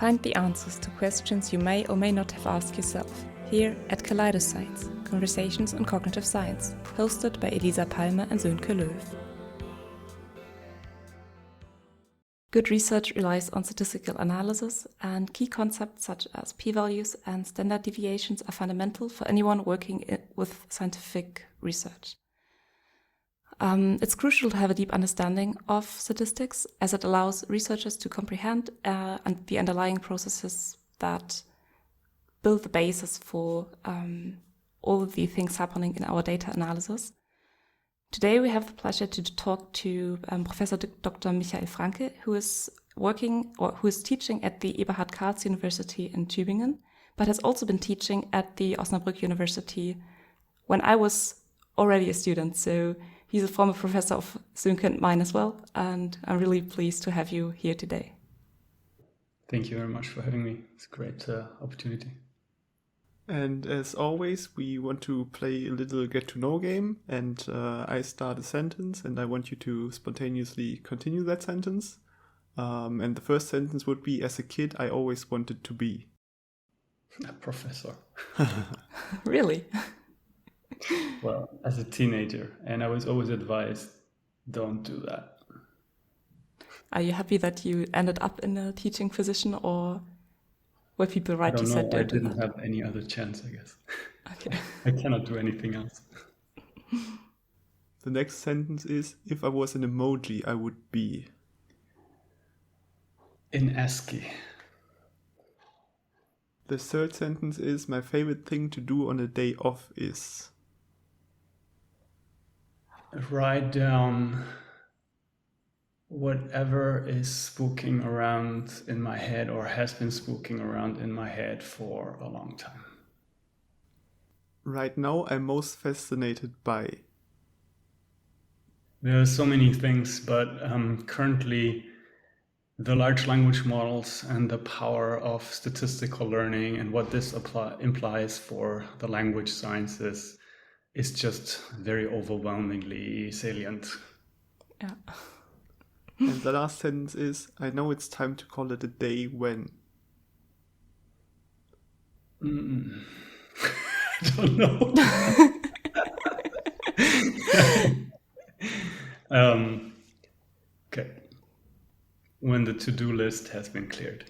Find the answers to questions you may or may not have asked yourself here at Kaleidoscience, Conversations on Cognitive Science, hosted by Elisa Palmer and Sönke Löw. Good research relies on statistical analysis, and key concepts such as p-values and standard deviations are fundamental for anyone working with scientific research. It's crucial to have a deep understanding of statistics, as it allows researchers to comprehend and the underlying processes that build the basis for all of the things happening in our data analysis. Today we have the pleasure to talk to Professor Dr. Michael Franke, who is teaching at the Eberhard Karls University in Tübingen, but has also been teaching at the Osnabrück University when I was already a student. So he's a former professor of Sönke and mine as well, and I'm really pleased to have you here today. Thank you very much for having me. It's a great opportunity. And as always, we want to play a little get-to-know game, and I start a sentence, and I want you to spontaneously continue that sentence. And the first sentence would be, as a kid, I always wanted to be. A professor. Really? Well, as a teenager, and I was always advised, don't do that. Are you happy that you ended up in a teaching position, or were people right to say don't do that? I didn't have any other chance, I guess. Okay. I cannot do anything else. The next sentence is, if I was an emoji, I would be. In ASCII. The third sentence is, my favorite thing to do on a day off is. Write down whatever is spooking around in my head or has been spooking around in my head for a long time. Right now, I'm most fascinated by. There are so many things, but currently the large language models and the power of statistical learning and what this implies for the language sciences is just very overwhelmingly salient. Yeah. And the last sentence is, I know it's time to call it a day when. I don't know. Okay. When the to-do list has been cleared.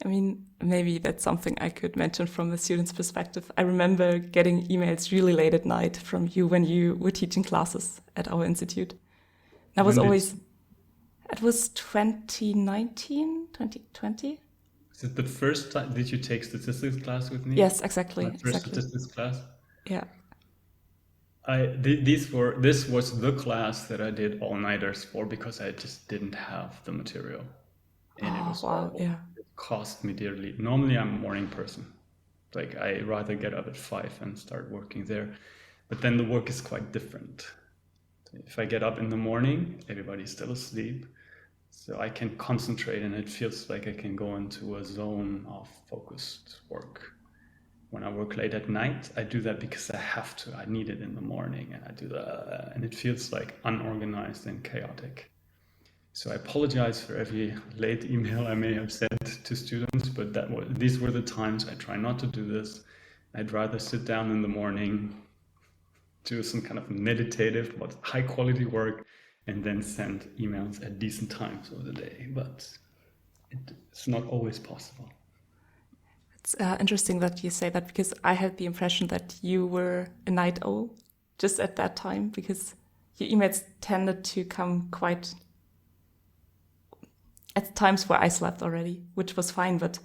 I mean, maybe that's something I could mention from the student's perspective. I remember getting emails really late at night from you when you were teaching classes at our institute. That was always... It was 2019, 2020. Is it the first time? Did you take statistics class with me? Yes, exactly. Statistics class? Yeah. This was the class that I did all-nighters for because I just didn't have the material. And it was horrible. Yeah. It cost me dearly. Normally I'm a morning person. Like I rather get up at 5 and start working there. But then the work is quite different. If I get up in the morning, everybody's still asleep. So I can concentrate and it feels like I can go into a zone of focused work. When I work late at night, I do that because I have to. I need it in the morning and I do that. And it feels like unorganized and chaotic. So I apologize for every late email I may have sent to students, but these were the times I try not to do this. I'd rather sit down in the morning, do some kind of meditative but high quality work, and then send emails at decent times of the day. But it's not always possible. It's interesting that you say that, because I had the impression that you were a night owl just at that time, because your emails tended to come quite at times where I slept already, which was fine. But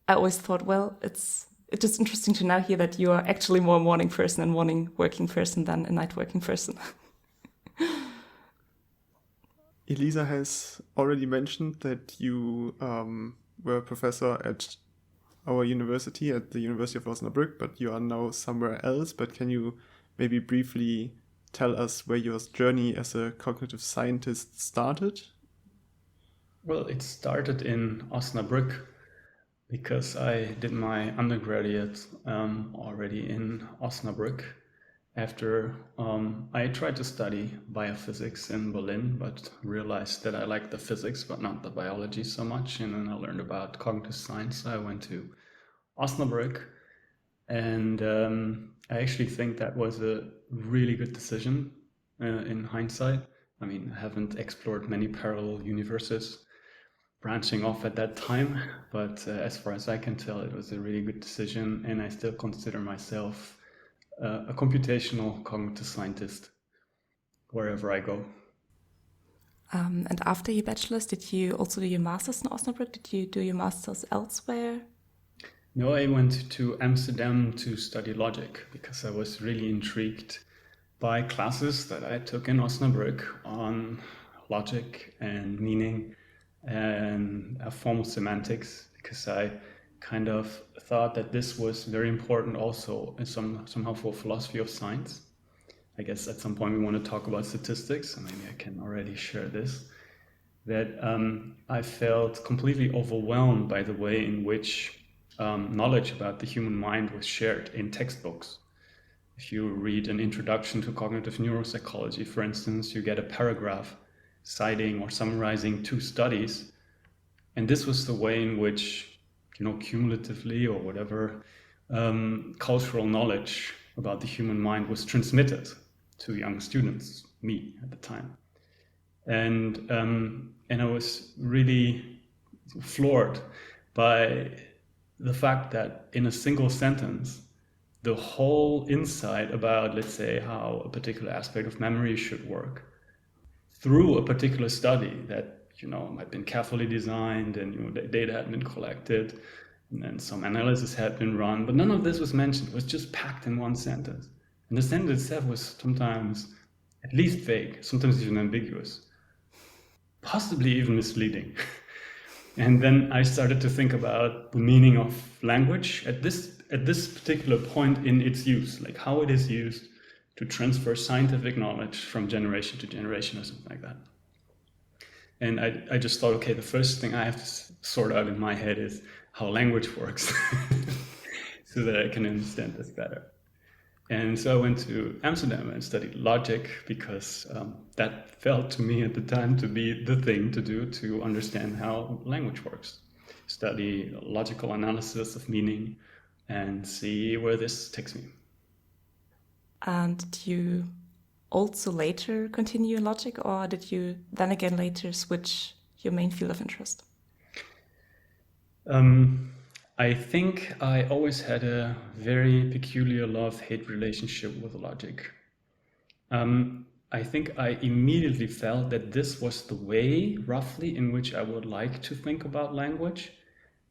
I always thought, well, it's just interesting to now hear that you are actually more a morning person and morning working person than a night working person. Elisa has already mentioned that you were a professor at our university, at the University of Osnabrück, but you are now somewhere else. But can you maybe briefly tell us where your journey as a cognitive scientist started? Well, it started in Osnabrück because I did my undergraduate already in Osnabrück. after I tried to study biophysics in Berlin, but realized that I liked the physics, but not the biology so much. And then I learned about cognitive science. So I went to Osnabrück, and I actually think that was a really good decision in hindsight. I mean, I haven't explored many parallel universes branching off at that time, but as far as I can tell, it was a really good decision, and I still consider myself a computational cognitive scientist wherever I go. And after your bachelor's, did you also do your master's in Osnabrück? Did you do your master's elsewhere? No, I went to Amsterdam to study logic because I was really intrigued by classes that I took in Osnabrück on logic and meaning and formal semantics, because I kind of thought that this was very important also somehow for philosophy of science. I guess at some point we want to talk about statistics, and maybe I can already share this, that I felt completely overwhelmed by the way in which knowledge about the human mind was shared in textbooks. If you read an introduction to cognitive neuropsychology, for instance, you get a paragraph citing or summarizing 2 studies. And this was the way in which, cumulatively or whatever, cultural knowledge about the human mind was transmitted to young students, me at the time. And I was really floored by the fact that in a single sentence, the whole insight about, let's say, how a particular aspect of memory should work through a particular study that, had been carefully designed, and the data had been collected, and then some analysis had been run, but none of this was mentioned. It was just packed in one sentence. And the sentence itself was sometimes at least vague, sometimes even ambiguous, possibly even misleading. And then I started to think about the meaning of language at this particular point in its use, like how it is used to transfer scientific knowledge from generation to generation or something like that. And I just thought, okay, the first thing I have to sort out in my head is how language works so that I can understand this better. And so I went to Amsterdam and studied logic because that felt to me at the time to be the thing to do to understand how language works. Study logical analysis of meaning and see where this takes me. And did you also later continue in logic, or did you then again later switch your main field of interest? I think I always had a very peculiar love-hate relationship with logic. I think I immediately felt that this was the way, roughly, in which I would like to think about language,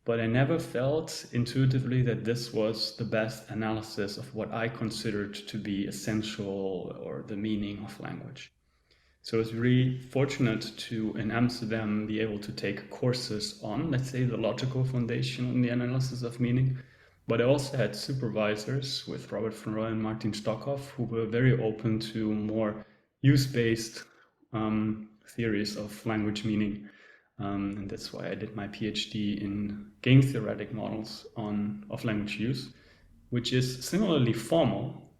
but I never felt intuitively that this was the best analysis of what I considered to be essential or the meaning of language. So I was really fortunate to, in Amsterdam, be able to take courses on, let's say, the logical foundation and the analysis of meaning. But I also had supervisors with Robert van Rooij and Martin Stockhoff who were very open to more use-based theories of language meaning. And that's why I did my PhD in game theoretic models of language use, which is similarly formal,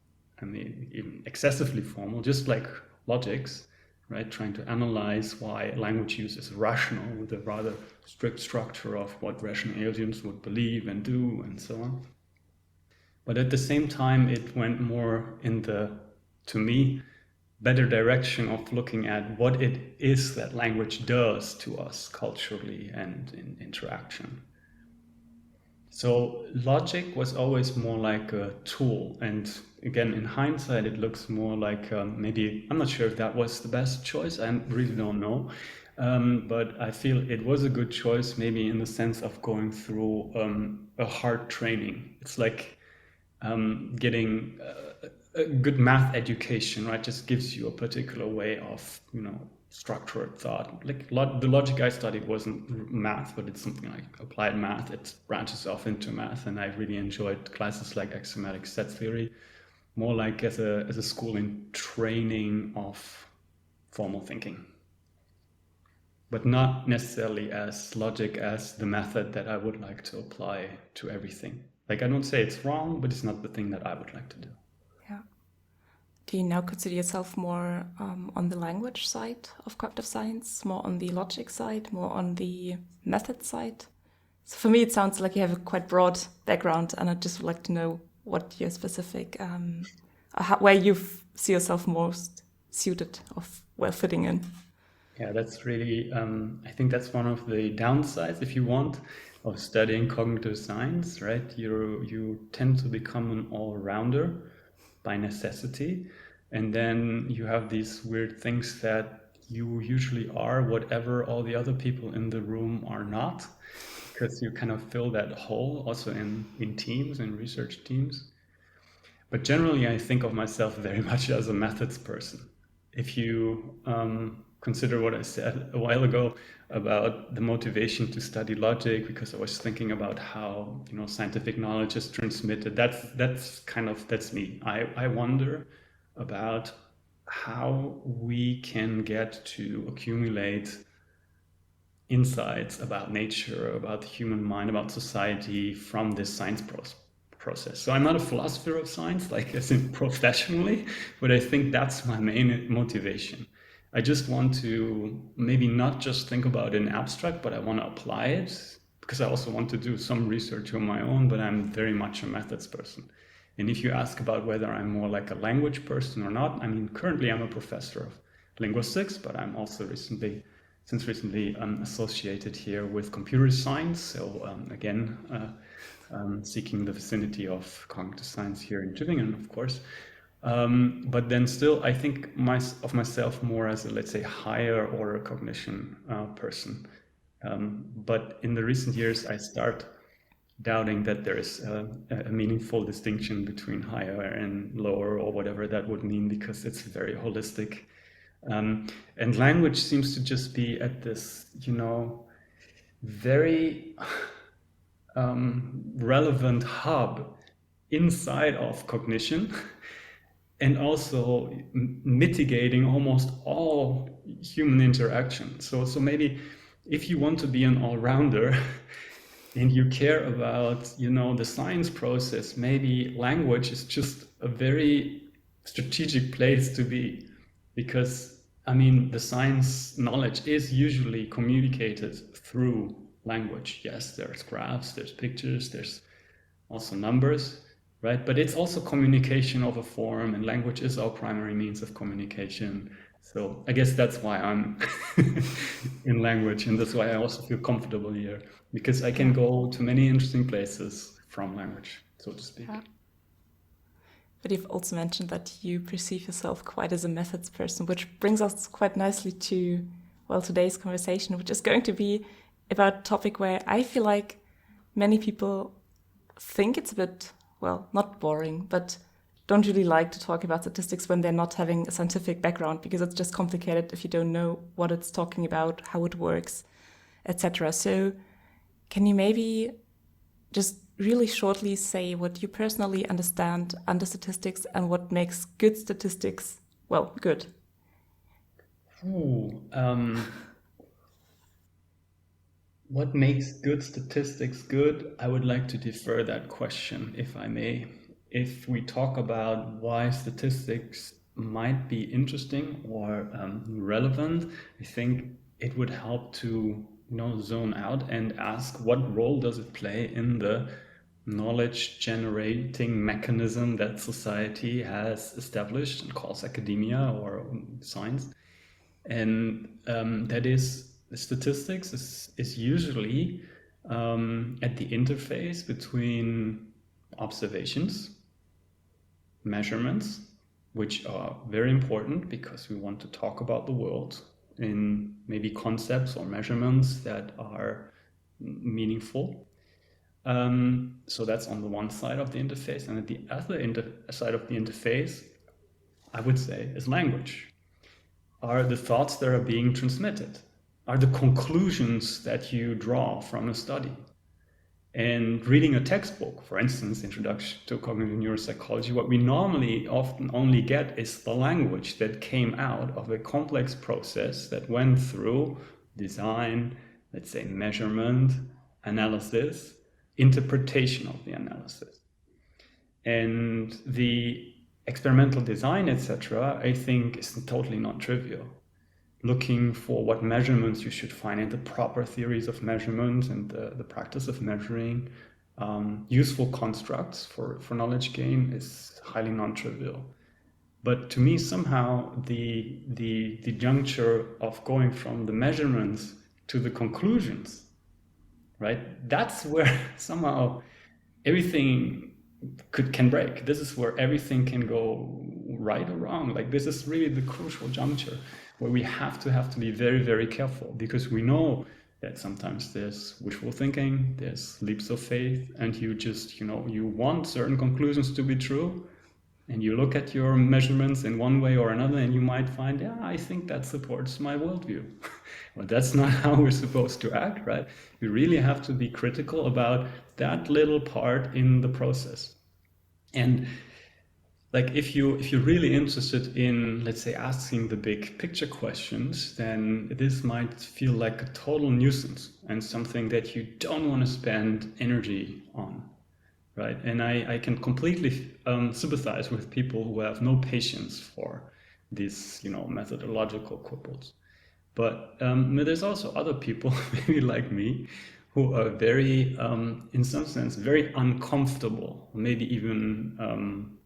I mean, even excessively formal, just like logics, right? Trying to analyze why language use is rational with a rather strict structure of what rational aliens would believe and do and so on. But at the same time, it went more in the, to me, better direction of looking at what it is that language does to us culturally and in interaction. So logic was always more like a tool, and again, in hindsight, it looks more like maybe, I'm not sure if that was the best choice, I really don't know, but I feel it was a good choice, maybe in the sense of going through a hard training. It's like getting a good math education, right? Just gives you a particular way of, structured thought. Like the logic I studied wasn't math, but it's something like applied math. It branches off into math, and I really enjoyed classes like axiomatic set theory, more like as a schooling training of formal thinking, but not necessarily as logic as the method that I would like to apply to everything. Like, I don't say it's wrong, but it's not the thing that I would like to do. Yeah. do you now consider yourself more on the language side of cognitive science, more on the logic side, more on the method side? So for me, it sounds like you have a quite broad background, and I'd just like to know what your specific, where you see yourself most suited of well fitting in. Yeah, that's really, I think that's one of the downsides, if you want, of studying cognitive science, right? You tend to become an all-rounder by necessity, and then you have these weird things that you usually are whatever all the other people in the room are not, because you kind of fill that hole also in teams, in research teams. But generally, I think of myself very much as a methods person. If you consider what I said a while ago about the motivation to study logic, because I was thinking about how scientific knowledge is transmitted. That's me. I wonder about how we can get to accumulate insights about nature, about the human mind, about society from this science process. So I'm not a philosopher of science, like as in professionally, but I think that's my main motivation. I just want to maybe not just think about it in abstract, but I want to apply it, because I also want to do some research on my own, but I'm very much a methods person. And if you ask about whether I'm more like a language person or not, I mean, currently I'm a professor of linguistics, but I'm also since recently associated here with computer science. So again, seeking the vicinity of cognitive science here in Tübingen, of course. But then still, I think of myself more as a, let's say, higher order cognition person. But in the recent years, I start doubting that there is a meaningful distinction between higher and lower, or whatever that would mean, because it's very holistic. And language seems to just be at this, very relevant hub inside of cognition, and also mitigating almost all human interaction. So maybe if you want to be an all-rounder and you care about, the science process, maybe language is just a very strategic place to be, because the science knowledge is usually communicated through language. Yes, there's graphs, there's pictures, there's also numbers, right? But it's also communication of a form, and language is our primary means of communication. So I guess that's why I'm in language, and that's why I also feel comfortable here, because I can go to many interesting places from language, so to speak. Yeah. But you've also mentioned that you perceive yourself quite as a methods person, which brings us quite nicely to, today's conversation, which is going to be about a topic where I feel like many people think it's a bit, not boring, but don't really like to talk about statistics when they're not having a scientific background, because it's just complicated if you don't know what it's talking about, how it works, etc. So can you maybe just really shortly say what you personally understand under statistics and what makes good statistics, good? What makes good statistics good? I would like to defer that question, if I may. If we talk about why statistics might be interesting or relevant, I think it would help to zone out and ask, what role does it play in the knowledge generating mechanism that society has established and calls academia or science? And that is, statistics is usually at the interface between observations, measurements, which are very important because we want to talk about the world in maybe concepts or measurements that are meaningful. So that's on the one side of the interface, and at the other side of the interface, I would say, is language. Are the thoughts that are being transmitted, are the conclusions that you draw from a study. And reading a textbook, for instance, Introduction to Cognitive Neuropsychology, what we normally often only get is the language that came out of a complex process that went through design, let's say measurement, analysis, interpretation of the analysis. And the experimental design, etc., I think is totally not trivial. Looking for what measurements you should find and the proper theories of measurement and the practice of measuring useful constructs for knowledge gain is highly non-trivial. But to me, somehow, the juncture of going from the measurements to the conclusions, right? That's where somehow everything can break. This is where everything can go right or wrong. Like, this is really the crucial juncture where we have to be very, very careful, because we know that sometimes there's wishful thinking, there's leaps of faith, and you just, you want certain conclusions to be true, and you look at your measurements in one way or another, and you might find, yeah, I think that supports my worldview. But that's not how we're supposed to act, right? We really have to be critical about that little part in the process. And like, if you're really interested in, let's say, asking the big picture questions, then this might feel like a total nuisance and something that you don't want to spend energy on, right? And I can completely sympathize with people who have no patience for these, methodological quibbles. But there's also other people, maybe like me, who are very, in some sense, very uncomfortable, maybe even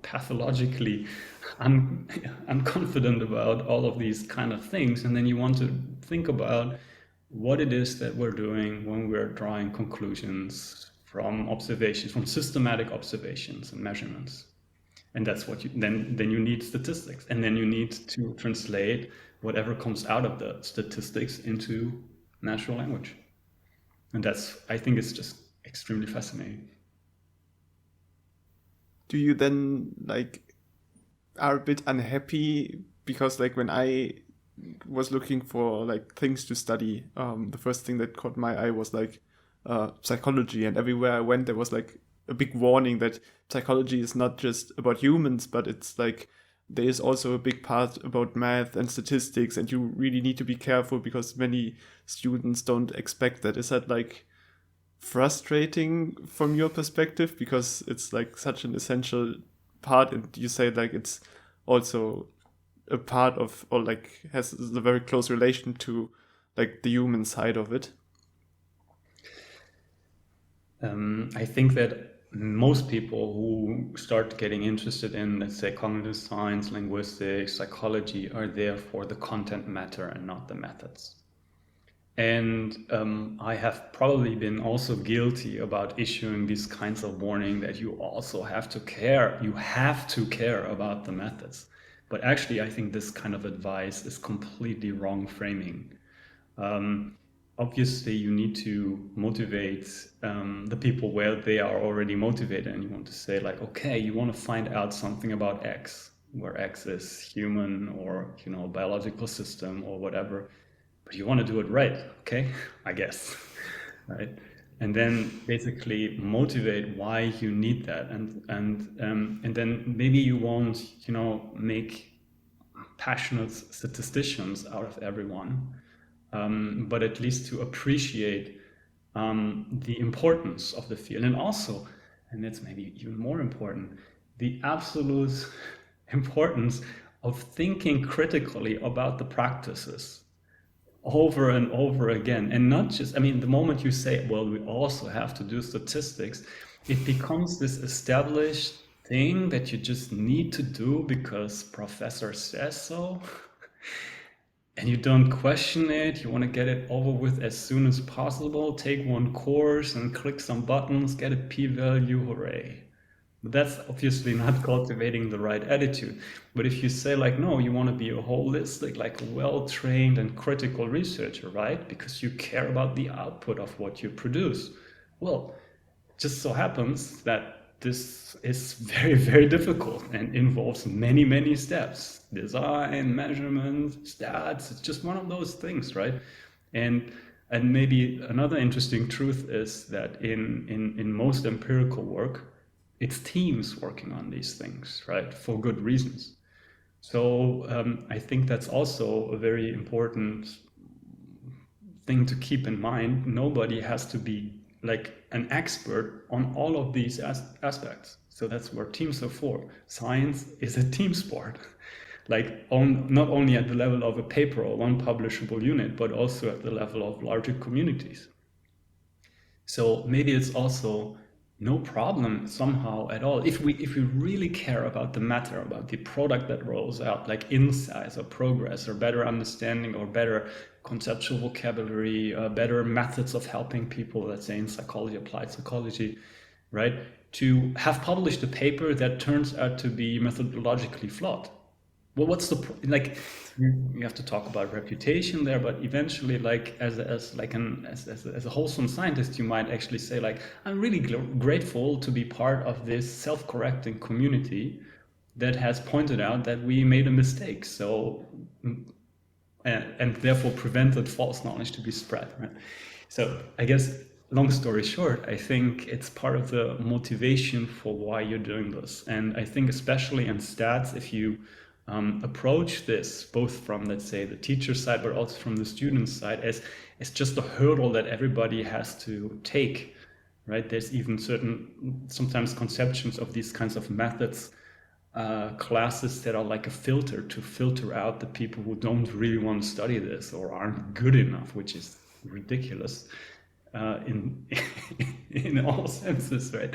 pathologically unconfident about all of these kind of things. And then you want to think about what it is that we're doing when we're drawing conclusions from observations, from systematic observations and measurements. And that's what then you need statistics, and then you need to translate whatever comes out of the statistics into natural language. And I think it's just extremely fascinating. Do you then are a bit unhappy because when I was looking for things to study, the first thing that caught my eye was psychology, and everywhere I went there was a big warning that psychology is not just about humans, but it's there is also a big part about math and statistics, and you really need to be careful because many students don't expect that. Is that frustrating from your perspective, because it's such an essential part, and you say it's also a part of, or has a very close relation to the human side of it? I think that most people who start getting interested in, let's say, cognitive science, linguistics, psychology, are there for the content matter and not the methods. And I have probably been also guilty about issuing these kinds of warning that you also have to care. You have to care about the methods. But actually, I think this kind of advice is completely wrong framing. Obviously, you need to motivate the people where they are already motivated, and you want to say okay, you want to find out something about X, where X is human or biological system or whatever. But you want to do it right, okay? I guess, right? And then basically motivate why you need that, and then maybe you won't, make passionate statisticians out of everyone, but at least to appreciate the importance of the field, and also, and that's maybe even more important, the absolute importance of thinking critically about the practices over and over again. And not just, the moment you say, well, we also have to do statistics, it becomes this established thing that you just need to do because professor says so. And you don't question it. You want to get it over with as soon as possible. Take one course and click some buttons, get a p-value, hooray. But that's obviously not cultivating the right attitude. But if you say no, you want to be a holistic, well-trained and critical researcher, right? Because you care about the output of what you produce. Well, it just so happens that this is very, very difficult and involves many, many steps. Design, measurement, stats, it's just one of those things, right? And maybe another interesting truth is that in most empirical work, it's teams working on these things, right? For good reasons. So I think that's also a very important thing to keep in mind. Nobody has to be an expert on all of these aspects. So that's what teams are for. Science is a team sport, like not only at the level of a paper or one publishable unit, but also at the level of larger communities. So maybe it's also no problem somehow at all if we really care about the matter, about the product that rolls out, like insights or progress or better understanding or better conceptual vocabulary, better methods of helping people, let's say in psychology, applied psychology, right? To have published a paper that turns out to be methodologically flawed. Well, what's the like? You have to talk about reputation there, but eventually, like as a wholesome scientist, you might actually say, like, I'm really grateful to be part of this self-correcting community that has pointed out that we made a mistake. So, and therefore prevented false knowledge to be spread. Right? So, I guess, long story short, I think it's part of the motivation for why you're doing this, and I think especially in stats, if you approach this both from, let's say, the teacher side, but also from the student side, as just a hurdle that everybody has to take, right? There's even sometimes conceptions of these kinds of methods, classes that are like a filter to filter out the people who don't really want to study this or aren't good enough, which is ridiculous. In all senses, right?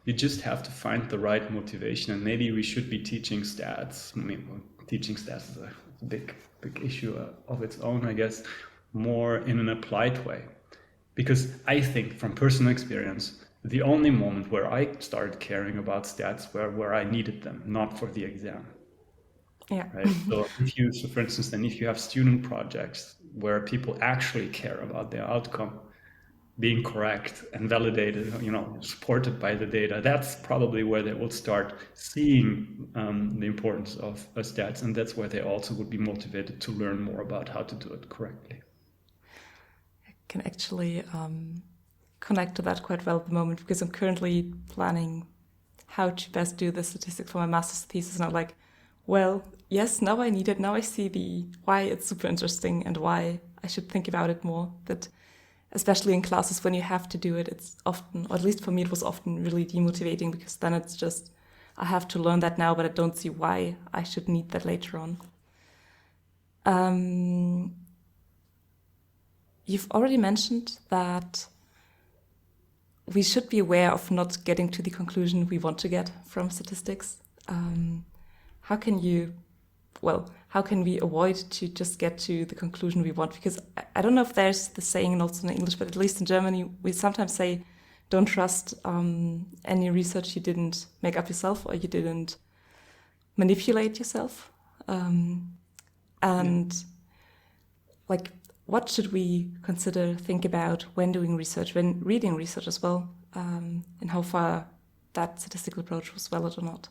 You just have to find the right motivation, and maybe we should be teaching stats. I mean, teaching stats is a big issue of its own, I guess, more in an applied way. Because I think, from personal experience, the only moment where I started caring about stats were where I needed them, not for the exam. Yeah. Right. So for instance, then if you have student projects where people actually care about their outcome being correct and validated, supported by the data, that's probably where they will start seeing the importance of stats, and that's where they also would be motivated to learn more about how to do it correctly. I can actually connect to that quite well at the moment, because I'm currently planning how to best do the statistics for my master's thesis, and I'm like, well, yes, now I need it. Now I see why it's super interesting and why I should think about it more. That especially in classes when you have to do it, it's often, or at least for me, it was often really demotivating, because then it's just, I have to learn that now, but I don't see why I should need that later on. You've already mentioned that we should be aware of not getting to the conclusion we want to get from statistics. How can we avoid to just get to the conclusion we want? Because I don't know if there's the saying also in English, but at least in Germany, we sometimes say, don't trust any research you didn't make up yourself or you didn't manipulate yourself. Like, what should we think about when doing research, when reading research as well, and how far that statistical approach was valid or not?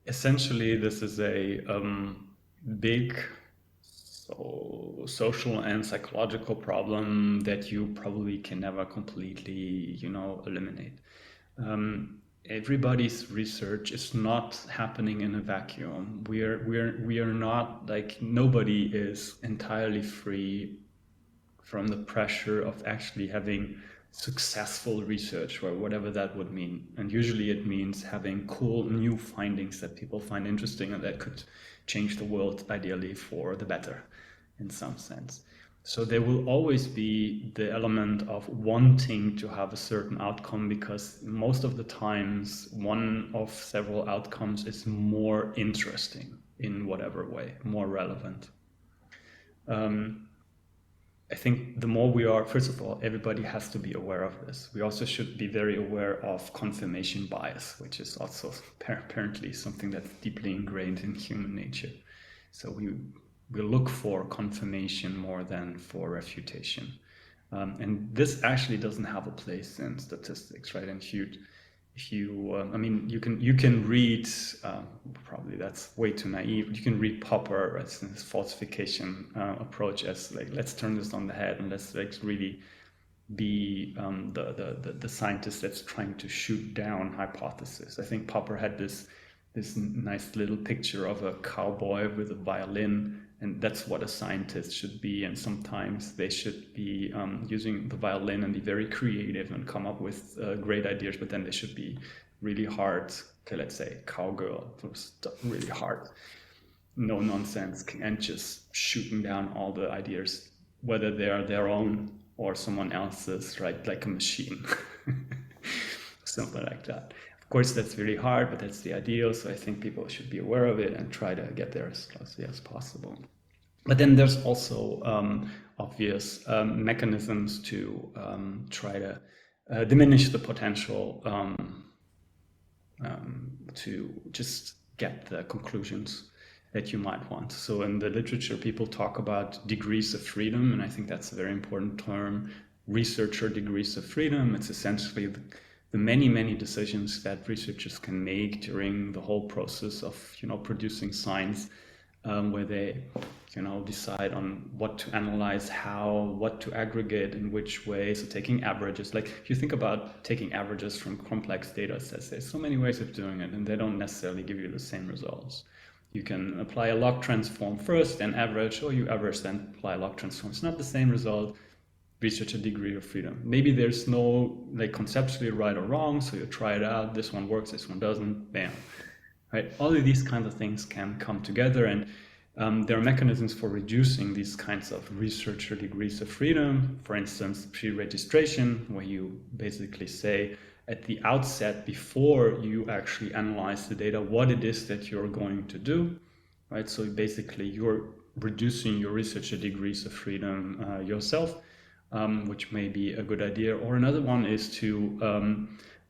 Essentially, this is a big social and psychological problem that you probably can never completely, eliminate. Everybody's research is not happening in a vacuum. We are not, like, nobody is entirely free from the pressure of actually having successful research, or whatever that would mean. And usually it means having cool new findings that people find interesting and that could change the world, ideally for the better in some sense. So there will always be the element of wanting to have a certain outcome, because most of the times one of several outcomes is more interesting in whatever way, more relevant. I think the more we are, first of all, everybody has to be aware of this. We also should be very aware of confirmation bias, which is also apparently something that's deeply ingrained in human nature. So we look for confirmation more than for refutation. And this actually doesn't have a place in statistics, right? And you can read, probably that's way too naive, you can read Popper as this falsification approach as, like, let's turn this on the head and let's, like, really be the scientist that's trying to shoot down hypothesis. I think Popper had this nice little picture of a cowboy with a violin, And that's what a scientist should be. And sometimes they should be using the violin and be very creative and come up with great ideas, but then they should be really hard. Okay, let's say cowgirl, really hard, no nonsense, and just shooting down all the ideas, whether they are their own or someone else's, right? Like a machine, something like that. Of course, that's really hard, but that's the ideal. So I think people should be aware of it and try to get there as closely as possible. But then there's also obvious mechanisms to try to diminish the potential to just get the conclusions that you might want. So in the literature, people talk about degrees of freedom, and I think that's a very important term. Researcher degrees of freedom. It's essentially the many decisions that researchers can make during the whole process of producing science, where they decide on what to analyze, how, what to aggregate, in which way. So taking averages, like if you think about taking averages from complex data sets, there's so many ways of doing it, and they don't necessarily give you the same results. You can apply a log transform first, then average, or you average, then apply a log transform. It's not the same result. Research a degree of freedom. Maybe there's no conceptually right or wrong, so you try it out. This one works, this one doesn't. Bam. Right? All of these kinds of things can come together, and there are mechanisms for reducing these kinds of researcher degrees of freedom. For instance, pre-registration, where you basically say at the outset, before you actually analyze the data, what it is that you're going to do, right? So basically you're reducing your researcher degrees of freedom yourself, which may be a good idea. Or another one is to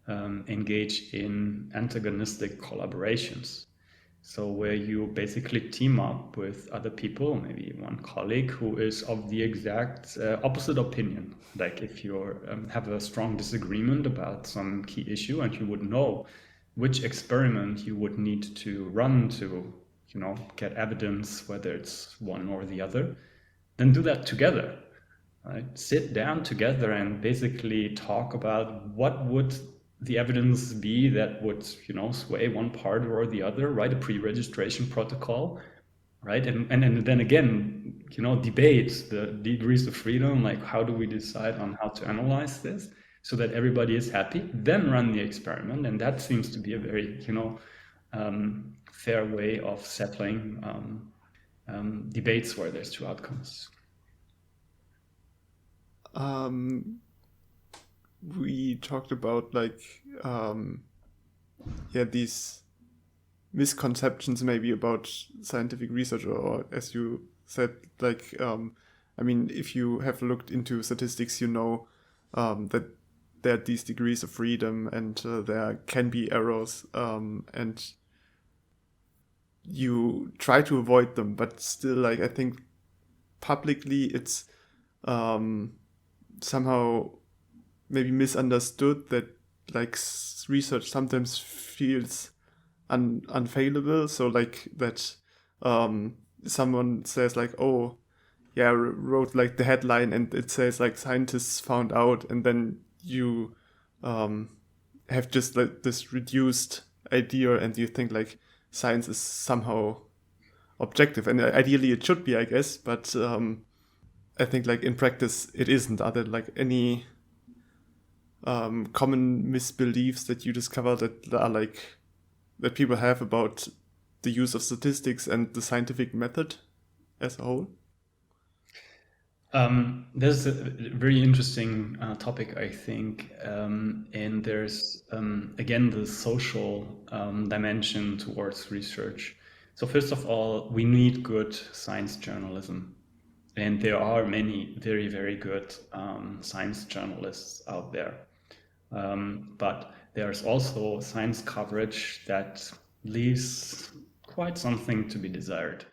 engage in antagonistic collaborations. So where you basically team up with other people, maybe one colleague who is of the exact opposite opinion. Like if you have a strong disagreement about some key issue and you would know which experiment you would need to run to, get evidence, whether it's one or the other, then do that together. Right? Sit down together and basically talk about what would the evidence be that would, sway one part or the other, write a pre-registration protocol, right? And then again, debate the degrees of freedom, like how do we decide on how to analyze this so that everybody is happy, then run the experiment. And that seems to be a very, fair way of settling debates where there's two outcomes. We talked about these misconceptions maybe about scientific research, or as you said, if you have looked into statistics, that there are these degrees of freedom and there can be errors, and you try to avoid them, but still, I think publicly it's somehow maybe misunderstood that research sometimes feels unfailable. So that someone says wrote the headline and it says scientists found out, and then you have just this reduced idea and you think science is somehow objective, and ideally it should be, I guess, but I think in practice it isn't. Are there any common misbeliefs that you discover that are that people have about the use of statistics and the scientific method as a whole? There's a very interesting topic, I think, and there's again the social dimension towards research. So first of all, we need good science journalism, and there are many very, very good science journalists out there. But there's also science coverage that leaves quite something to be desired.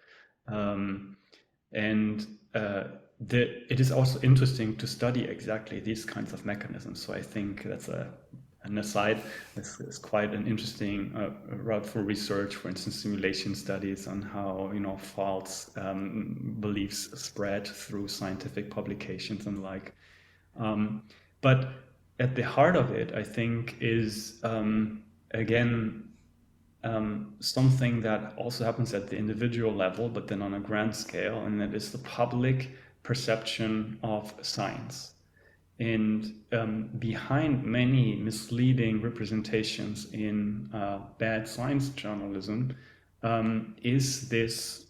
It is also interesting to study exactly these kinds of mechanisms. So I think that's an aside. This is quite an interesting route for research, for instance, simulation studies on how false beliefs spread through scientific publications and but at the heart of it, I think, is again something that also happens at the individual level, but then on a grand scale, and that is the public perception of science. And behind many misleading representations in bad science journalism is this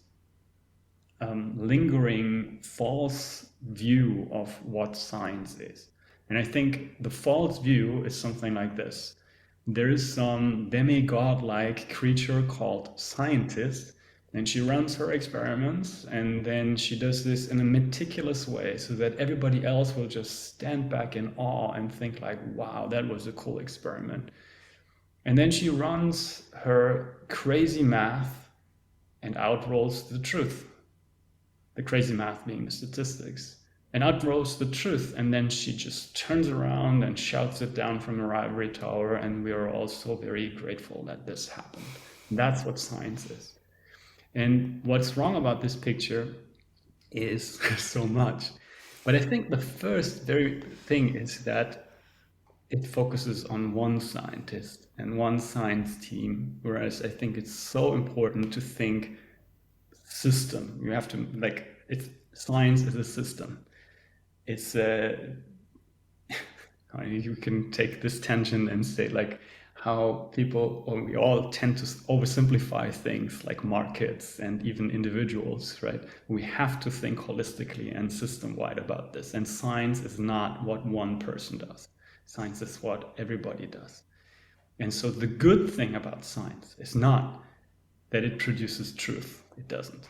lingering false view of what science is. And I think the false view is something like this. There is some demigod-like creature called scientist, and she runs her experiments, and then she does this in a meticulous way so that everybody else will just stand back in awe and think like, wow, that was a cool experiment. And then she runs her crazy math and out rolls the truth. The crazy math being the statistics. And out rolls the truth, and then she just turns around and shouts it down from her ivory tower, and we are all so very grateful that this happened. And that's what science is. And what's wrong about this picture is so much. But I think the first very thing is that it focuses on one scientist and one science team, whereas I think it's so important to think system. You have to, like, it's science is a system. It's you can take this tangent and say like how people, or we all tend to oversimplify things like markets and even individuals, right? We have to think holistically and system-wide about this. And science is not what one person does. Science is what everybody does. And so the good thing about science is not that it produces truth. It doesn't.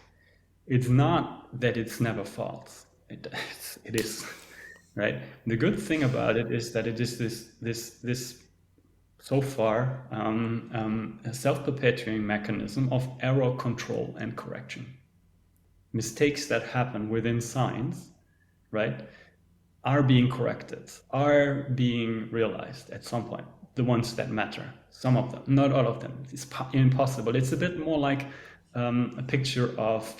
It's not that it's never false. It is, right? The good thing about it is that it is this so far a self-perpetuating mechanism of error control and correction. Mistakes that happen within science, right, are being corrected, are being realized at some point. The ones that matter, some of them, not all of them. It's impossible. It's a bit more like a picture of,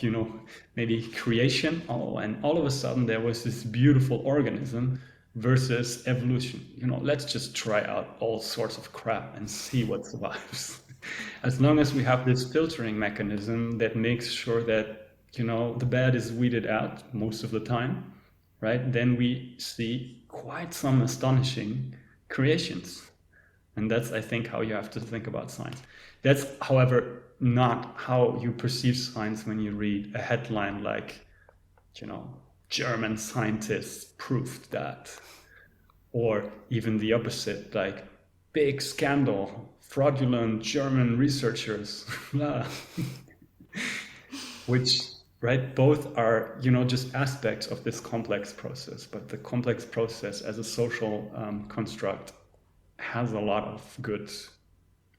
maybe creation. Oh, and all of a sudden there was this beautiful organism versus evolution. Let's just try out all sorts of crap and see what survives. As long as we have this filtering mechanism that makes sure that, the bad is weeded out most of the time, right? Then we see quite some astonishing creations. And that's, I think, how you have to think about science. That's, however, not how you perceive science when you read a headline like, German scientists proved that. Or even the opposite, like, big scandal, fraudulent German researchers, which, right, both are, just aspects of this complex process. But the complex process as a social construct has a lot of good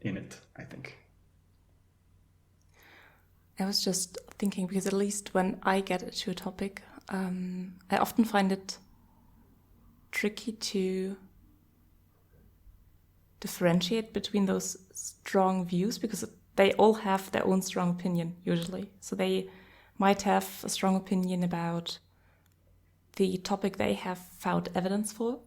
in it, I think. I was just thinking, because at least when I get into a topic, I often find it tricky to differentiate between those strong views, because they all have their own strong opinion, usually. So they might have a strong opinion about the topic they have found evidence for,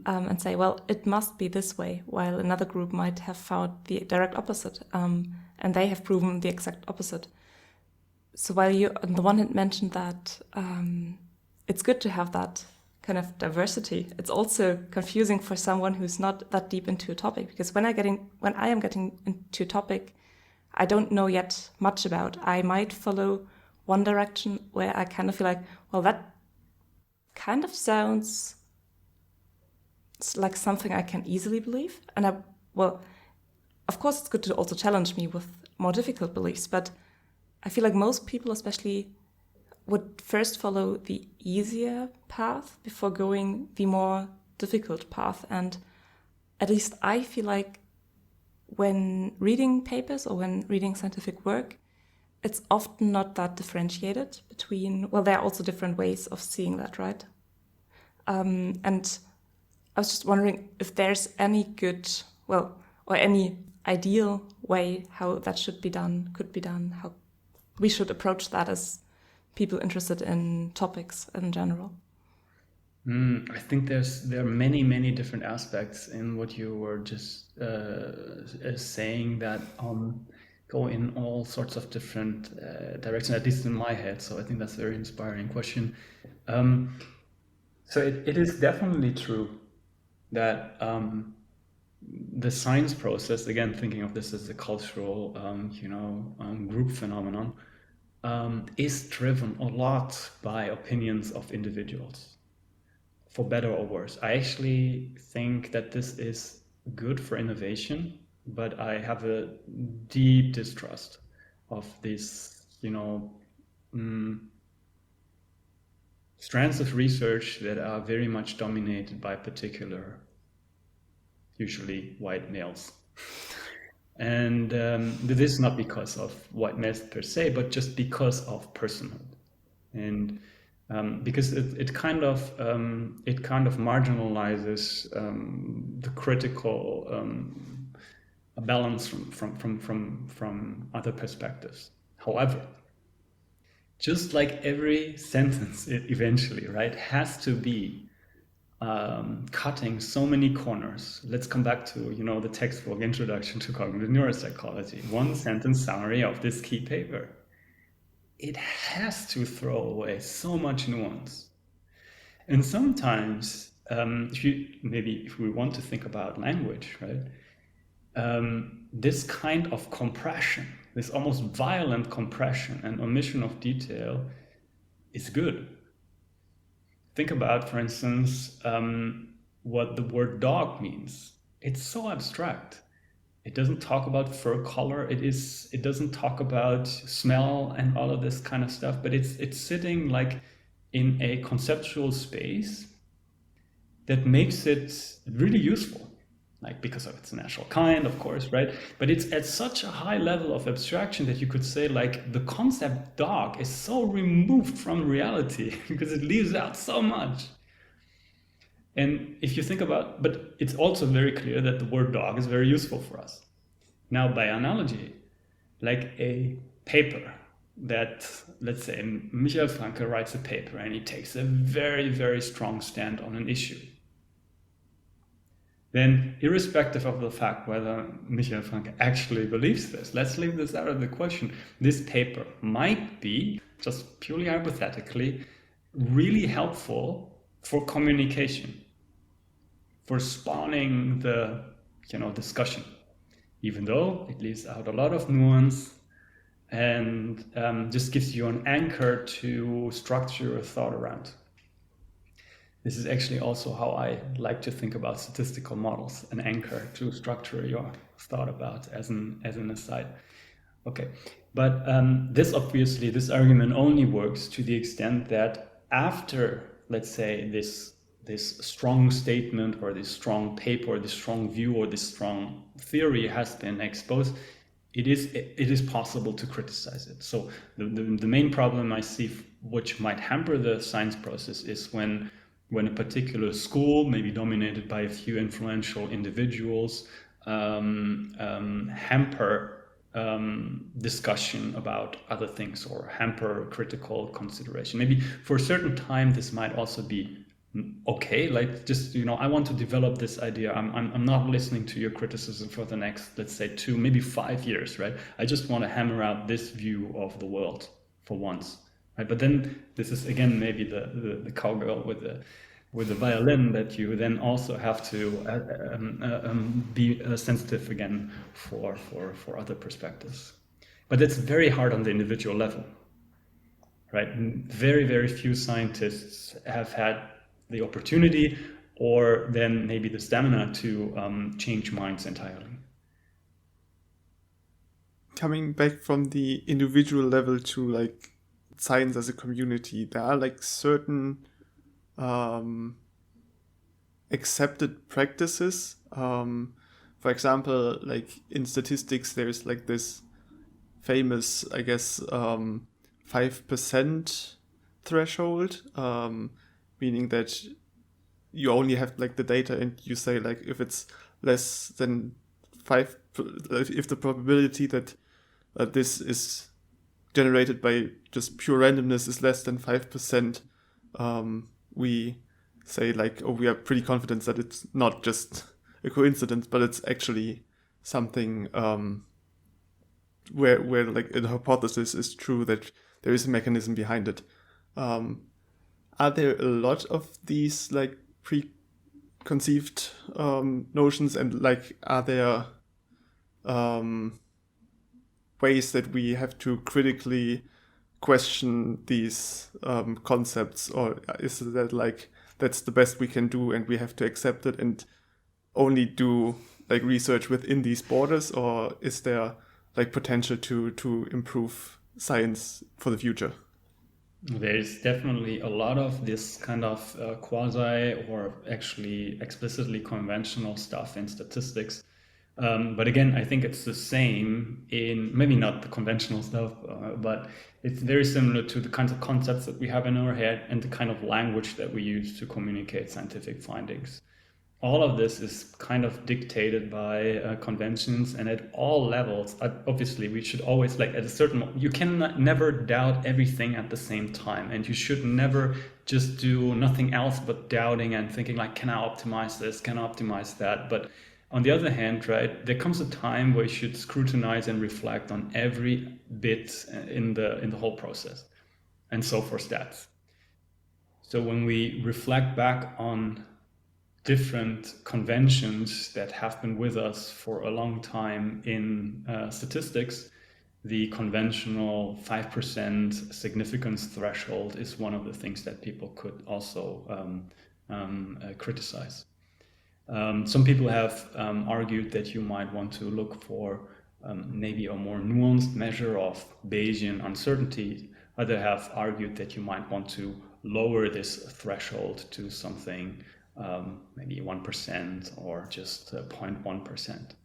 and say, well, it must be this way, while another group might have found the direct opposite, and they have proven the exact opposite. So while you, on the one hand, mentioned that it's good to have that kind of diversity, it's also confusing for someone who's not that deep into a topic, because when I am getting into a topic I don't know yet much about, I might follow one direction where I kind of feel like, well, that kind of sounds like something I can easily believe. And of course it's good to also challenge me with more difficult beliefs, but I feel like most people especially would first follow the easier path before going the more difficult path. And at least I feel like when reading papers or when reading scientific work, it's often not that differentiated between, well, there are also different ways of seeing that, right? And I was just wondering if there's any good, or any ideal way how that should be done, could be done, how we should approach that as people interested in topics in general. I think there are many different aspects in what you were just saying that go in all sorts of different directions, at least in my head. So I think that's a very inspiring question. So it is definitely true that the science process, again, thinking of this as a cultural, group phenomenon, is driven a lot by opinions of individuals, for better or worse. I actually think that this is good for innovation, but I have a deep distrust of these, strands of research that are very much dominated by particular, usually white males. And this is not because of white males per se, but just because of personhood, and because it kind of marginalizes the critical balance from other perspectives. However, just like every sentence, it eventually, right, has to be cutting so many corners. Let's come back to the textbook Introduction to Cognitive Neuropsychology. One sentence summary of this key paper. It has to throw away so much nuance. And sometimes, if we want to think about language, right, this kind of compression, this almost violent compression and omission of detail is good. Think about, for instance, what the word dog means. It's so abstract. It doesn't talk about fur color. It doesn't talk about smell and all of this kind of stuff, but it's sitting like in a conceptual space that makes it really useful, like because of its natural kind, of course, right? But it's at such a high level of abstraction that you could say like the concept dog is so removed from reality because it leaves out so much. And if you think about, but it's also very clear that the word dog is very useful for us. Now, by analogy, like a paper that, let's say, Michael Franke writes a paper and he takes a very, very strong stand on an issue. Then, irrespective of the fact whether Michael Franke actually believes this, let's leave this out of the question. This paper might be, just purely hypothetically, really helpful for communication, for spawning the discussion, even though it leaves out a lot of nuance and just gives you an anchor to structure your thought around. This is actually also how I like to think about statistical models, an anchor to structure your thought about as an aside. Okay, but this argument only works to the extent that after, let's say, this strong statement or this strong paper or this strong view or this strong theory has been exposed, it is possible to criticize it. So the main problem I see which might hamper the science process is when a particular school, maybe dominated by a few influential individuals, hamper discussion about other things or hamper critical consideration. Maybe for a certain time this might also be okay, like just I want to develop this idea. I'm not listening to your criticism for the next, let's say, 2, maybe 5 years, right? I just want to hammer out this view of the world for once, right? But then this is again maybe the cowgirl with the violin that you then also have to be sensitive again for other perspectives. But it's very hard on the individual level, right? Very, very few scientists have had the opportunity or then maybe the stamina to change minds entirely. Coming back from the individual level to like science as a community, there are like certain accepted practices. For example, like in statistics, there's like this famous, I guess, 5% threshold, meaning that you only have like the data and you say like if it's less than 5, if the probability that this is generated by just pure randomness is less than 5%, we say like, oh, we are pretty confident that it's not just a coincidence, but it's actually something where like the hypothesis is true, that there is a mechanism behind it. Are there a lot of these like preconceived notions, and like are there ways that we have to critically question these concepts, or is that like that's the best we can do and we have to accept it and only do like research within these borders, or is there like potential to improve science for the future? There's definitely a lot of this kind of quasi or actually explicitly conventional stuff in statistics. But again, I think it's the same in, maybe not the conventional stuff, but it's very similar to the kinds of concepts that we have in our head and the kind of language that we use to communicate scientific findings. All of this is kind of dictated by conventions, and at all levels. Obviously, we should always, like at a certain, you can never doubt everything at the same time, and you should never just do nothing else but doubting and thinking like, can I optimize this? Can I optimize that? But on the other hand, right, there comes a time where you should scrutinize and reflect on every bit in the whole process, and so for stats. So when we reflect back on different conventions that have been with us for a long time in statistics, the conventional 5% significance threshold is one of the things that people could also criticize. Some people have argued that you might want to look for maybe a more nuanced measure of Bayesian uncertainty. Others have argued that you might want to lower this threshold to something maybe 1% or just 0.1%.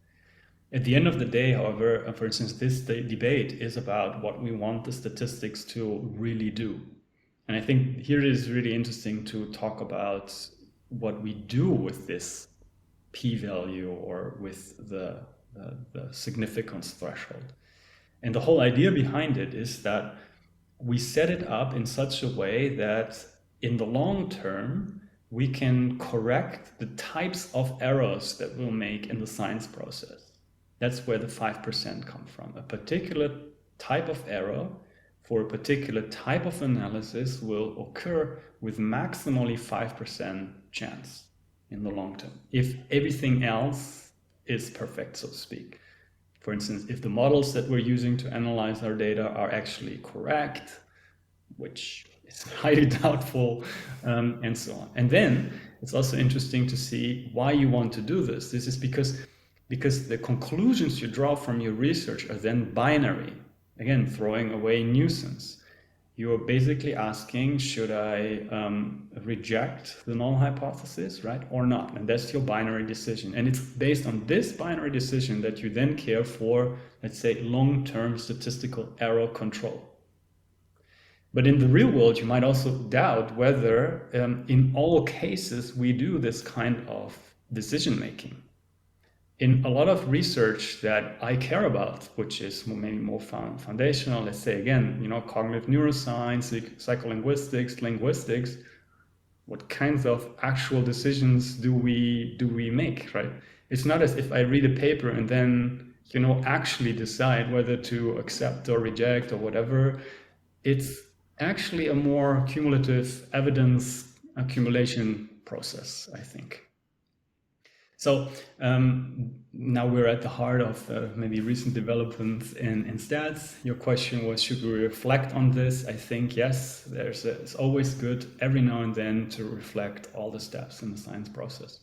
At the end of the day, however, for instance, this debate is about what we want the statistics to really do. And I think here it is really interesting to talk about what we do with this p-value or with the significance threshold. And the whole idea behind it is that we set it up in such a way that in the long term, we can correct the types of errors that we'll make in the science process. That's where the 5% come from. A particular type of error for a particular type of analysis will occur with maximally 5% chance in the long term, if everything else is perfect, so to speak. For instance, if the models that we're using to analyze our data are actually correct, which is highly doubtful, and so on. And then it's also interesting to see why you want to do this. This is because the conclusions you draw from your research are then binary. Again, throwing away nuisance. You're basically asking, should I reject the null hypothesis, right, or not? And that's your binary decision. And it's based on this binary decision that you then care for, let's say, long-term statistical error control. But in the real world, you might also doubt whether in all cases we do this kind of decision-making. In a lot of research that I care about, which is maybe more foundational, let's say again, cognitive neuroscience, psycholinguistics, linguistics, what kinds of actual decisions do we make, right? It's not as if I read a paper and then, actually decide whether to accept or reject or whatever. It's actually a more cumulative evidence accumulation process, I think. So now we're at the heart of maybe recent developments in stats. Your question was, should we reflect on this? I think yes, it's always good every now and then to reflect all the steps in the science process.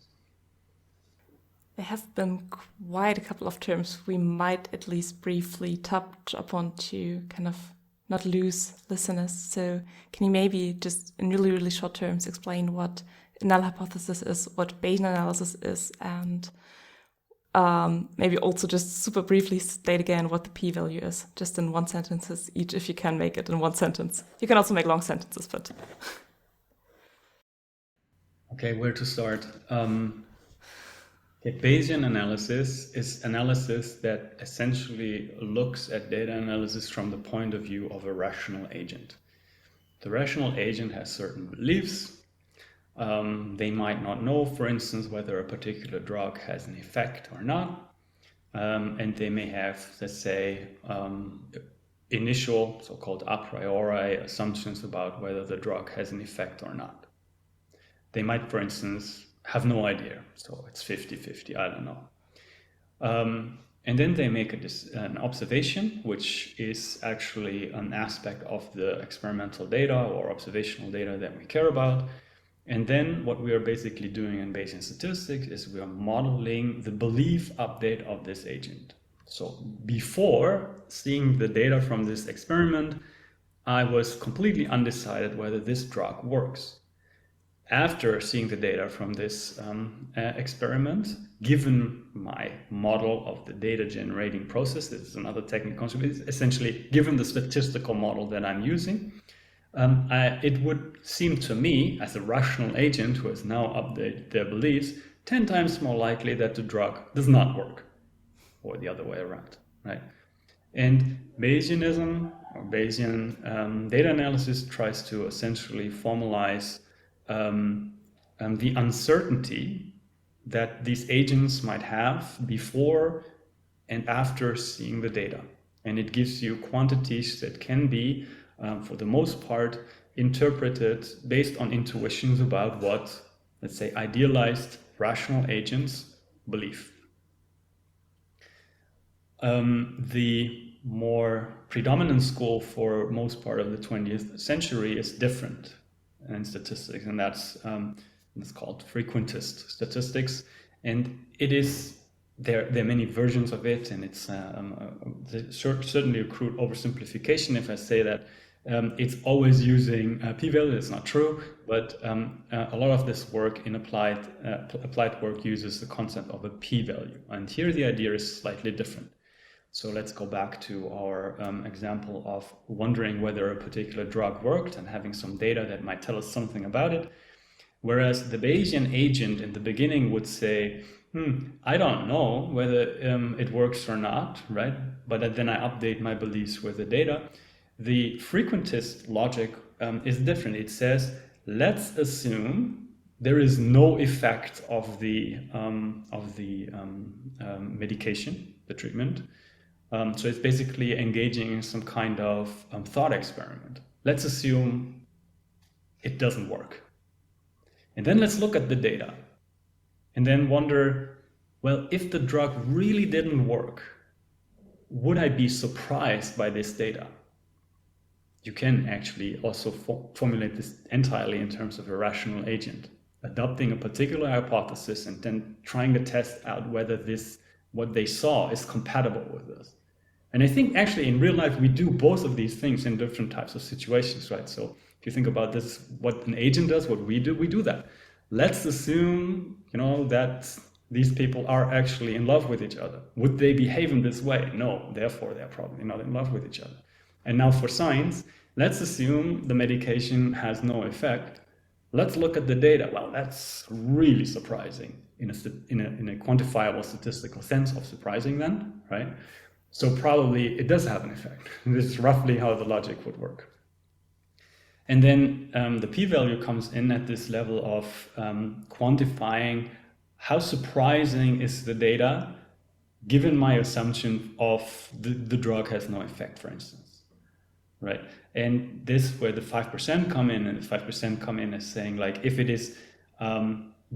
There have been quite a couple of terms we might at least briefly touch upon to kind of not lose listeners. So can you maybe just in really, really short terms explain what a null hypothesis is, what Bayesian analysis is, and maybe also just super briefly state again what the p-value is, just in one sentence each, if you can make it in one sentence. You can also make long sentences, but... Okay, where to start? Bayesian analysis is analysis that essentially looks at data analysis from the point of view of a rational agent. The rational agent has certain beliefs, They might not know, for instance, whether a particular drug has an effect or not. And they may have, let's say, initial so-called a priori assumptions about whether the drug has an effect or not. They might, for instance, have no idea. So it's 50-50, I don't know. And then they make an observation, which is actually an aspect of the experimental data or observational data that we care about. And then what we are basically doing in Bayesian statistics is we are modeling the belief update of this agent. So before seeing the data from this experiment, I was completely undecided whether this drug works. After seeing the data from this experiment, given my model of the data generating process, this is another technical concept, essentially given the statistical model that I'm using, it would seem to me, as a rational agent who has now updated their beliefs, 10 times more likely that the drug does not work, or the other way around, right? And Bayesianism, or Bayesian data analysis, tries to essentially formalize the uncertainty that these agents might have before and after seeing the data. And it gives you quantities that can be, for the most part, interpreted based on intuitions about what, let's say, idealized rational agents believe. The more predominant school for most part of the 20th century is different in statistics, and that's it's called frequentist statistics, and it is there are many versions of it, and it's certainly a crude oversimplification if I say that it's always using p-value. It's not true, but a lot of this work in applied work uses the concept of a p-value, and here the idea is slightly different. So let's go back to our example of wondering whether a particular drug worked and having some data that might tell us something about it. Whereas the Bayesian agent in the beginning would say, I don't know whether it works or not, right? But then I update my beliefs with the data. The frequentist logic is different. It says, let's assume there is no effect of the medication, the treatment. So it's basically engaging in some kind of thought experiment. Let's assume it doesn't work. And then let's look at the data and then wonder, well, if the drug really didn't work, would I be surprised by this data? You can actually also formulate this entirely in terms of a rational agent, adopting a particular hypothesis and then trying to test out whether what they saw is compatible with this. And I think actually in real life, we do both of these things in different types of situations, right? So if you think about this, what an agent does, what we do that. Let's assume, that these people are actually in love with each other. Would they behave in this way? No, therefore they're probably not in love with each other. And now for science, let's assume the medication has no effect. Let's look at the data. Well, that's really surprising in a quantifiable statistical sense of surprising then, right? So probably it does have an effect. This is roughly how the logic would work. And then the p-value comes in at this level of quantifying how surprising is the data given my assumption of the drug has no effect, for instance, right? And this where the 5% come in, and the 5% come in as saying, like, if it is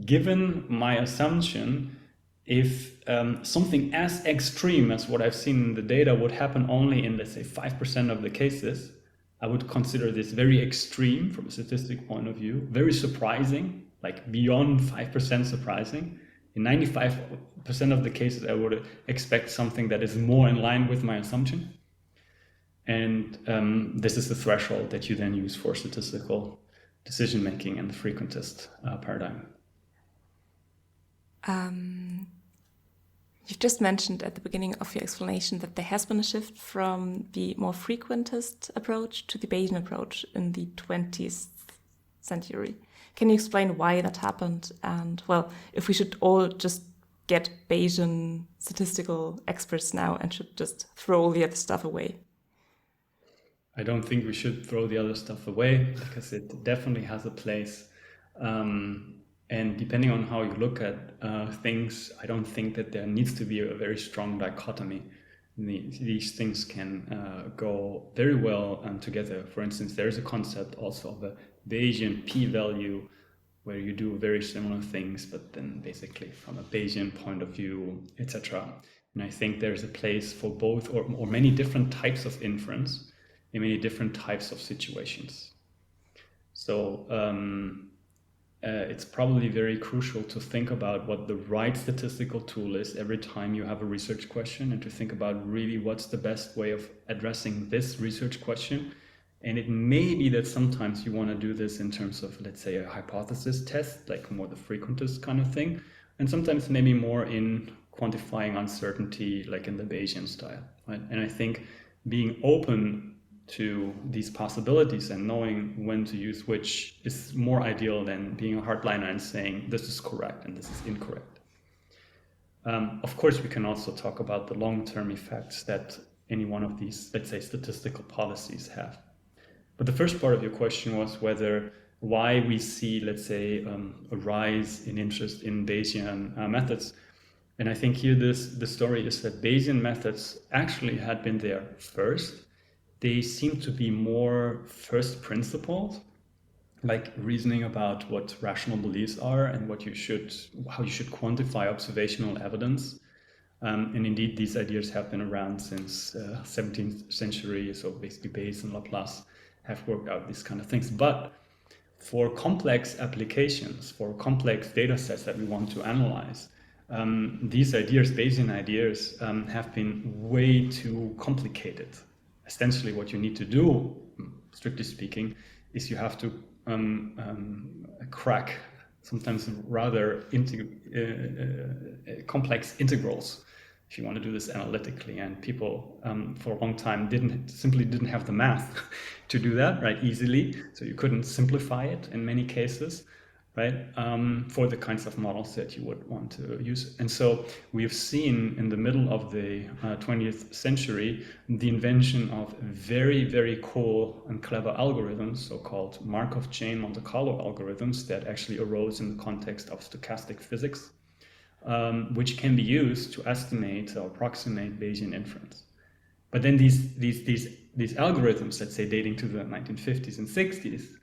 given my assumption, if something as extreme as what I've seen in the data would happen only in, let's say, 5% of the cases, I would consider this very extreme from a statistical point of view, very surprising, like beyond 5% surprising. In 95% of the cases, I would expect something that is more in line with my assumption. And this is the threshold that you then use for statistical decision-making in the frequentist paradigm. You've just mentioned at the beginning of your explanation that there has been a shift from the more frequentist approach to the Bayesian approach in the 20th century. Can you explain why that happened? And, well, if we should all just get Bayesian statistical experts now and should just throw all the other stuff away? I don't think we should throw the other stuff away because it definitely has a place. And depending on how you look at things, I don't think that there needs to be a very strong dichotomy. These things can go very well together. For instance, there's a concept also of a Bayesian p-value, where you do very similar things, but then basically from a Bayesian point of view, etc. And I think there's a place for both or many different types of inference in many different types of situations. So it's probably very crucial to think about what the right statistical tool is every time you have a research question, and to think about really what's the best way of addressing this research question. And it may be that sometimes you want to do this in terms of, let's say, a hypothesis test, like more the frequentist kind of thing, and sometimes maybe more in quantifying uncertainty, like in the Bayesian style, right? And I think being open to these possibilities and knowing when to use which is more ideal than being a hardliner and saying this is correct and this is incorrect. Of course, we can also talk about the long-term effects that any one of these, let's say, statistical policies have. But the first part of your question was why we see, let's say, a rise in interest in Bayesian methods. And I think here the story is that Bayesian methods actually had been there first. They seem to be more first principles, like reasoning about what rational beliefs are and how you should quantify observational evidence. And indeed, these ideas have been around since 17th century. So basically Bayes and Laplace have worked out these kind of things. But for complex applications, for complex data sets that we want to analyze, these ideas, Bayesian ideas, have been way too complicated. Essentially, what you need to do, strictly speaking, is you have to crack sometimes rather complex integrals if you want to do this analytically. And people for a long time simply didn't have the math to do that right easily. So you couldn't simplify it in many cases, right? For the kinds of models that you would want to use. And so we've seen in the middle of the 20th century the invention of very, very cool and clever algorithms, so-called Markov chain Monte Carlo algorithms, that actually arose in the context of stochastic physics, which can be used to estimate or approximate Bayesian inference. But then these algorithms, let's say dating to the 1950s and 60s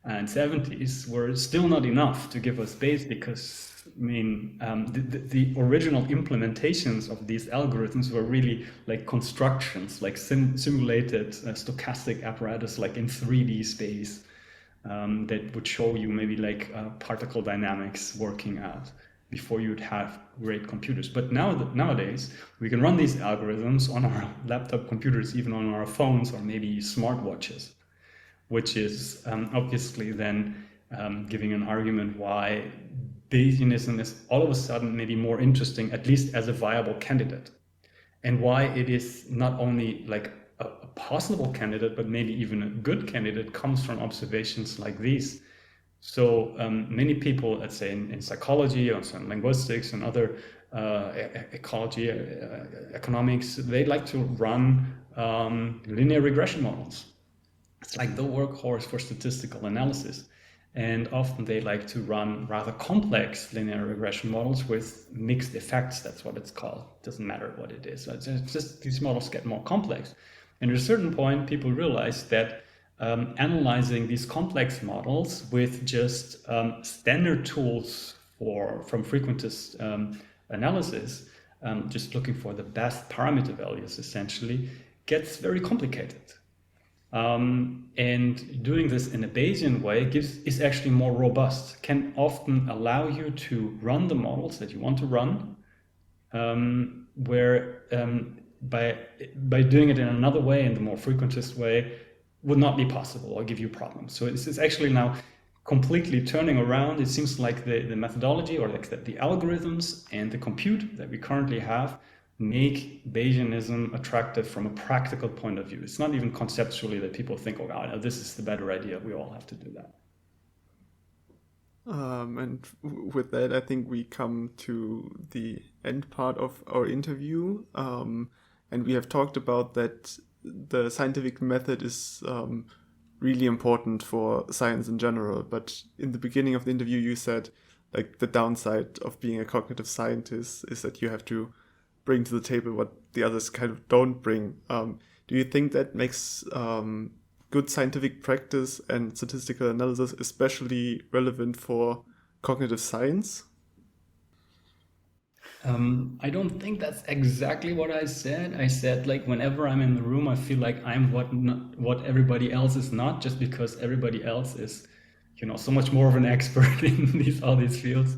and 70s, were still not enough to give us Bayes, because the original implementations of these algorithms were really like constructions, like simulated stochastic apparatus, like in 3D space, that would show you maybe like particle dynamics working out before you'd have great computers. But nowadays, we can run these algorithms on our laptop computers, even on our phones or maybe smartwatches, which is obviously then giving an argument why Bayesianism is all of a sudden maybe more interesting, at least as a viable candidate, and why it is not only like a possible candidate, but maybe even a good candidate, comes from observations like these. So many people, let's say in psychology or some linguistics and other ecology, economics, they like to run linear regression models. It's like the workhorse for statistical analysis. And often they like to run rather complex linear regression models with mixed effects. That's what it's called. It doesn't matter what it is. It's just these models get more complex. And at a certain point, people realize that analyzing these complex models with just standard tools from frequentist analysis, just looking for the best parameter values, essentially, gets very complicated. And doing this in a Bayesian way is actually more robust, can often allow you to run the models that you want to run, where by doing it in another way, in the more frequentist way, would not be possible or give you problems. So it's actually now completely turning around. It seems like the methodology, or like the algorithms and the compute that we currently have, make Bayesianism attractive from a practical point of view. It's not even conceptually that people think, oh, God, this is the better idea. We all have to do that. And with that, I think we come to the end part of our interview. And we have talked about that the scientific method is really important for science in general. But in the beginning of the interview, you said like the downside of being a cognitive scientist is that you have to bring to the table what the others kind of don't bring. Do you think that makes good scientific practice and statistical analysis especially relevant for cognitive science? I don't think that's exactly what I said. I said, like, whenever I'm in the room, I feel like I'm what everybody else is not, just because everybody else is, so much more of an expert in all these fields.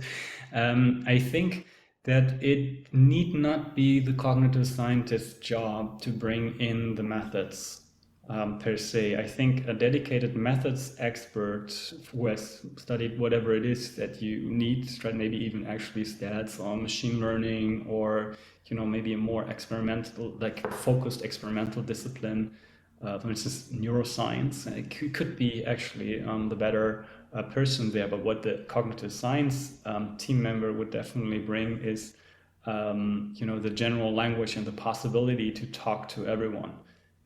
I think that it need not be the cognitive scientist's job to bring in the methods per se. I think a dedicated methods expert who has studied whatever it is that you need, maybe even actually stats or machine learning, or maybe a more experimental, like focused experimental discipline, for instance neuroscience, could be actually the better person there. But what the cognitive science team member would definitely bring is the general language and the possibility to talk to everyone.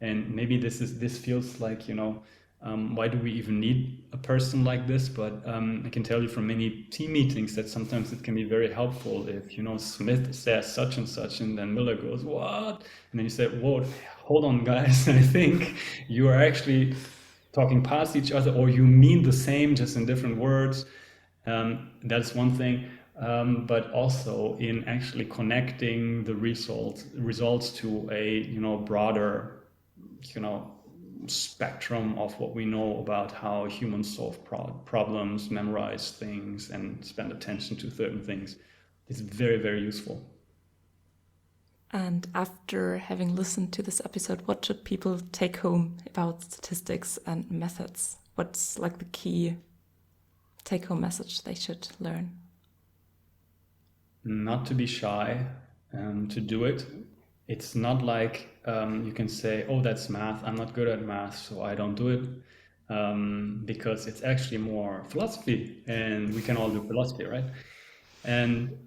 And maybe this feels like, why do we even need a person like this? But I can tell you from many team meetings that sometimes it can be very helpful if, Smith says such and such, and then Miller goes, what? And then you say, whoa, hold on, guys. I think you are actually talking past each other, or you mean the same, just in different words. That's one thing. But also in actually connecting the results to a, broader, spectrum of what we know about how humans solve problems, memorize things, and spend attention to certain things. It's very, very useful. And after having listened to this episode, what should people take home about statistics and methods? What's like the key take-home message they should learn? Not to be shy, to do it. It's not like you can say, oh, that's math. I'm not good at math, so I don't do it. Because it's actually more philosophy, and we can all do philosophy, right? And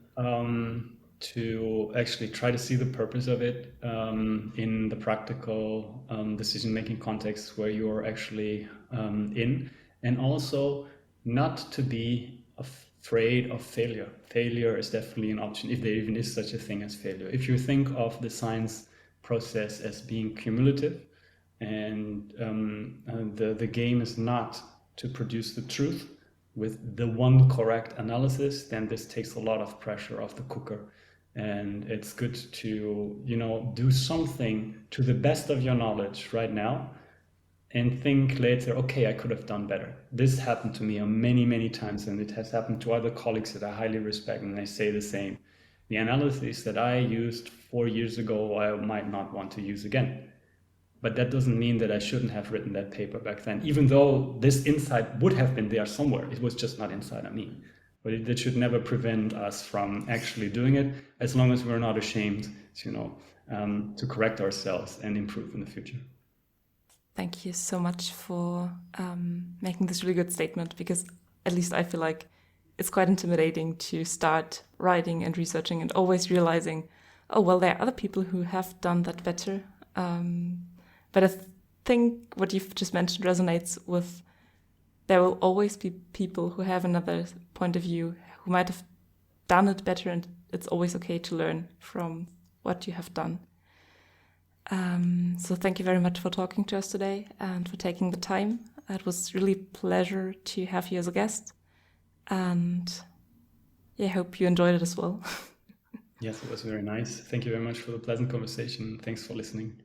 to actually try to see the purpose of it in the practical decision-making context where you're actually in, and also not to be afraid of failure. Failure is definitely an option, if there even is such a thing as failure. If you think of the science process as being cumulative, and the game is not to produce the truth with the one correct analysis, then this takes a lot of pressure off the cooker. And it's good to, do something to the best of your knowledge right now, and think later, okay, I could have done better. This happened to me many, many times, and it has happened to other colleagues that I highly respect, and they say the same. The analysis that I used 4 years ago, I might not want to use again. But that doesn't mean that I shouldn't have written that paper back then, even though this insight would have been there somewhere. It was just not inside of me. But that should never prevent us from actually doing it, as long as we're not ashamed, to correct ourselves and improve in the future. Thank you so much for making this really good statement, because at least I feel like it's quite intimidating to start writing and researching and always realizing, oh, well, there are other people who have done that better. But I think what you've just mentioned resonates with, there will always be people who have another point of view, who might have done it better, and it's always okay to learn from what you have done. So thank you very much for talking to us today and for taking the time. It was really a pleasure to have you as a guest, and I hope you enjoyed it as well. Yes, it was very nice. Thank you very much for the pleasant conversation. Thanks for listening.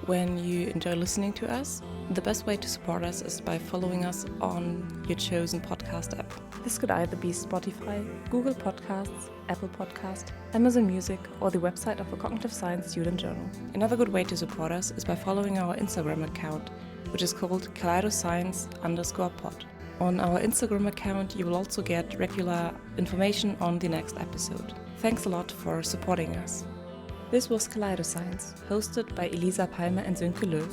When you enjoy listening to us, the best way to support us is by following us on your chosen podcast app. This could either be Spotify, Google Podcasts, Apple Podcast, Amazon Music, or the website of a Cognitive Science Student Journal. Another good way to support us is by following our Instagram account, which is called kaleidoscience_pod. On our Instagram account, you will also get regular information on the next episode. Thanks a lot for supporting us. This was Kaleidoscience, hosted by Elisa Palmer and Sönke Löw,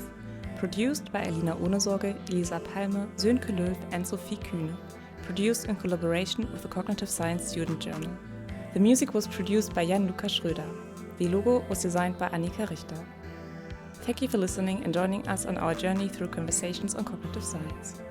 produced by Alina Ohnesorge, Elisa Palmer, Sönke Löw and Sophie Kühne, produced in collaboration with the Cognitive Science Student Journal. The music was produced by Jan-Lukas Schröder. The logo was designed by Annika Richter. Thank you for listening and joining us on our journey through conversations on cognitive science.